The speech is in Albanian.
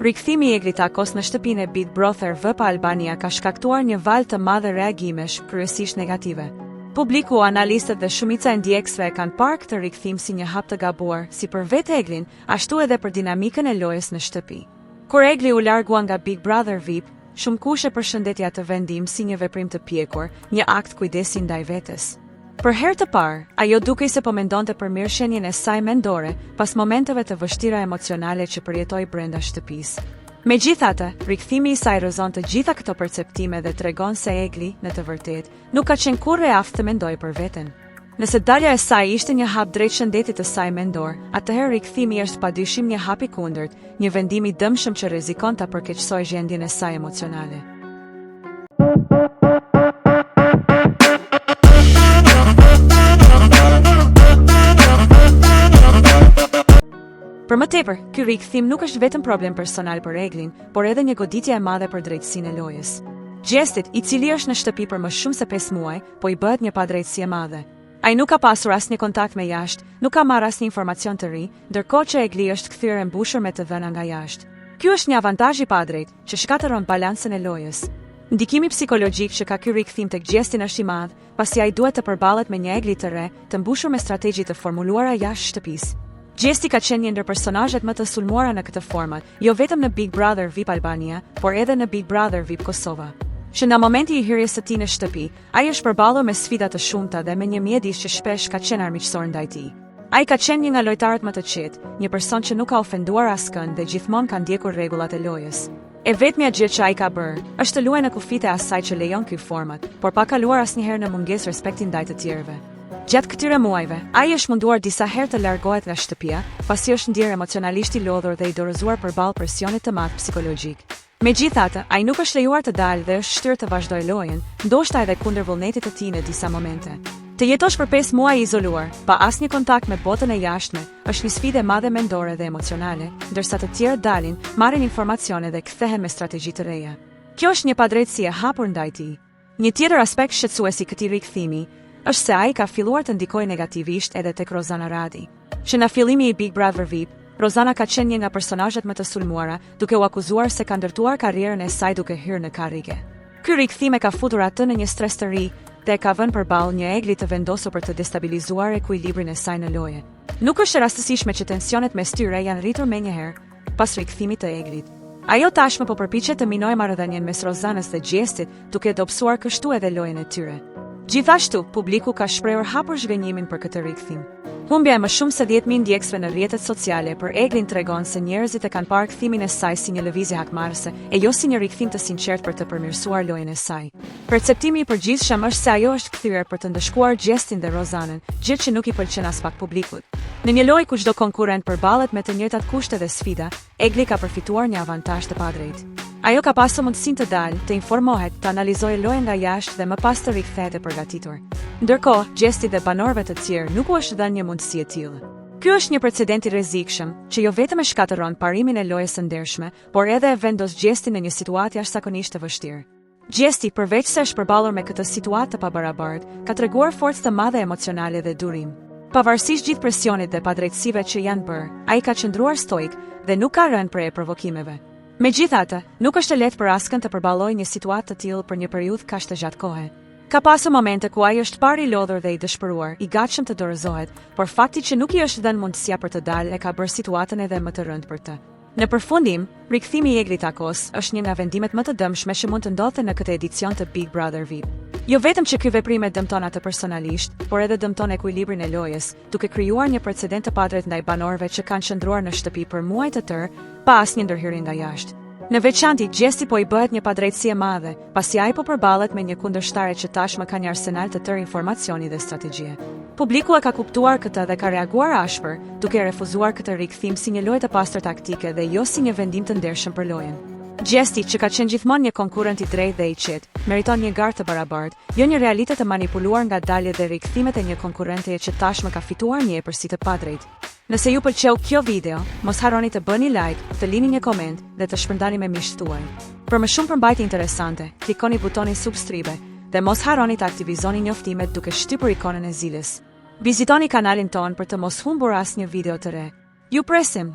Rikthimi i Eglit Akos në shtëpinë e Big Brother VP Albania ka shkaktuar një valë të madhe reagimesh, kryesisht negative. Publiku, analistët dhe shumica e ndjekësve kanë parë këtë rikthim si një hap të gabuar, si për vetë Eglin, ashtu edhe për dinamikën e lojës në shtëpi. Kur Egli u largua nga Big Brother VIP, shumë kush e përshëndetja të vendim si një veprim të pjekur, një akt kujdesi ndaj vetes. Për herë të parë, ajo dukej se po mendonte për mirëshenjen e saj mendore pas momenteve të vështira emocionale që përjetoi brenda shtëpisë. Megjithatë, rikthimi i saj rrëzon të gjitha këto perceptime dhe tregon se Egli, në të vërtetë, nuk ka qenë kurrë e aftë të mendojë për veten. Nëse dalja e saj ishte një hap drejt shëndetit të saj mendor, atëherë rikthimi është padyshim një hap i kundërt, një vendim i dëmshëm që rrezikon ta përkeqësojë gjendjen e saj emocionale. Për më tepër, ky rikthim nuk është vetëm problem personal për Eglin, por edhe një goditje e madhe për drejtësinë e lojës. Gjestit, i cili është në shtëpi për më shumë se 5 muaj, po i bëhet një padrejtësi e madhe. Ai nuk ka pasur asnjë kontakt me jashtë, nuk ka marrë asnjë informacion të ri, ndërkohë që Egli është kthyer e mbushur me të dhëna nga jashtë. Ky është një avantazh i padrejtë që shkatëron balancën e lojës. Ndikimi psikologjik që ka ky rikthim tek Gjestin është i madh, pasi ai duhet të përballet me një Egli të re, të mbushur me strategji të formuluara jashtë shtëpisë. Gjesti ka qenë një ndër personazhet më të sulmuara në këtë format, jo vetëm në Big Brother VIP Albania, por edhe në Big Brother VIP Kosova. Që nga momenti i hyrjes së tij në shtëpi, ai është përballur me sfida të shumta dhe me një mjedis që shpesh ka qenë armiqësor ndaj tij. Ai ka qenë një nga lojtarët më të qetë, një person që nuk ka ofenduar askënd dhe gjithmonë ka ndjekur rregullat e lojës. E vetmja gjë që ai ka bërë, është të luajë në kufit e asaj që lejon ky format, por pa kaluar asnjëherë në mungesë respekti ndaj të tjerëve. Gjatë këtyre muajve, ai është munduar disa herë të largohet nga shtëpia, pasi është ndjerë emocionalisht i lodhur dhe i dorëzuar përballë presionit të madh psikologjik. Megjithatë, ai nuk është lejuar të dalë dhe është shtyrë të vazhdojë lojën, ndoshta edhe kundër vullnetit të tij në disa momente. Të jetosh për 5 muaj i izoluar, pa asnjë kontakt me botën e jashtme, është një sfidë e madhe mendore dhe emocionale, ndërsa të tjerët dalin, marrin informacione dhe kthehen me strategji të reja. Kjo është një padrejtësi e hapur ndaj tij. Një tjetër aspekt shqetësues i këtij rikthimi është se ai ka filluar të ndikojë negativisht edhe tek Rozana Radi. Që në fillimi i Big Brother VIP, Rozana ka qenë një nga personazhet më të sulmuara, duke u akuzuar se ka ndërtuar karrierën e saj duke hyrë në karrige. Ky rikthim e ka futur atë në një stres të ri dhe ka vënë përballë një Egli të vendosur për të destabilizuar ekuilibrin e saj në lojë. Nuk është e rastësishme që tensionet mes tyre janë rritur menjëherë pas rikthimit të Eglit. Ajo tashmë po përpiqet të minojë marrëdhënien mes Rozanës dhe Gjestit, duke dobësuar kështu edhe lojën e tyre. Gjithashtu, publiku ka shprehur hapur zhgënjimin për këtë rikthim. Humbja e më shumë se 10.000 ndjekësve në rrjetet sociale për Eglin tregon se njerëzit e kanë parë kthimin e saj si një lëvizje hakmarrëse, e jo si një rikthim të sinqertë për të përmirësuar lojën e saj. Perceptimi i përgjithshëm është se ajo është kthyer për të ndëshkuar Gjestin dhe Rozanën, gjë që nuk i pëlqen as pak publikut. Në një lojë ku çdo konkurrent përballet me të njëjtat kushte dhe sfida, Egli ka përfituar një avantazh të padrejtë. Ajo ka pasur mundësinë të dalë, të informohet, të analizojë lojën nga jashtë dhe më pas të rikthehet e përgatitur. Ndërkohë, Gjesti dhe banorëve të tjerë nuk u është dhënë një mundësi e tillë. Ky është një precedent i rrezikshëm, që jo vetëm e shkatëron parimin e lojës së ndershme, por edhe e vendos Gjestin në një situatë jashtëzakonisht të vështirë. Gjesti, përveç se është përballur me këtë situatë të pabarabartë, ka treguar forcë të madhe emocionale dhe durim. Pavarësisht gjithë presionit dhe padrejtësive që janë bërë, ai ka qëndruar stoik dhe nuk ka rënë prej provokimeve. Megjithatë, nuk është e lehtë për askën të përballojë një situatë të tillë për një periudhë kaq të gjatë kohe. Ka pasur momente ku ai është parë i lodhur dhe i dëshpëruar, i gatshëm të dorëzohet, por fakti që nuk i është dhënë mundësia për të dalë e ka bërë situatën edhe më të rëndë për të. Në përfundim, rikthimi i Eglit Akos është një nga vendimet më të dëmshme që mund të ndodhte në këtë edicion të Big Brother VIP. Jo vetëm që ky veprim e dëmton atë personalisht, por edhe dëmton ekuilibrin e lojës, duke krijuar një precedent të padrejtë ndaj banorëve që kanë qëndruar në shtëpi për muaj të tërë, pa asnjë ndërhyrje nga jashtë. Në veçanti, Gjesti po i bëhet një padrejtësi e madhe, pasi ai po përballet me një kundërshtare që tashmë ka një arsenal të tërë informacioni dhe strategjie. Publiku e ka kuptuar këtë dhe ka reaguar ashpër, duke refuzuar këtë rikthim si një lojë të pastër taktike dhe jo si një vendim të ndershëm për lojën. Gjesti, që ka qenë gjithmonë një konkurrent i drejtë dhe i qetë, meriton një garë të barabartë, jo një realitet të manipuluar nga daljet dhe rikthimet e një konkurrente që tashmë ka fituar një epërsi të padrejtë. Nëse ju pëlqeu kjo video, mos harroni të bëni like, të lini një koment dhe të shpërndani me miqtë tuaj. Për më shumë përmbajtje interesante, klikoni butonin subscribe dhe mos harroni të aktivizoni njoftimet duke shtypur ikonën e zilës. Vizitoni kanalin ton për të mos humbur asnjë video të re. Ju presim!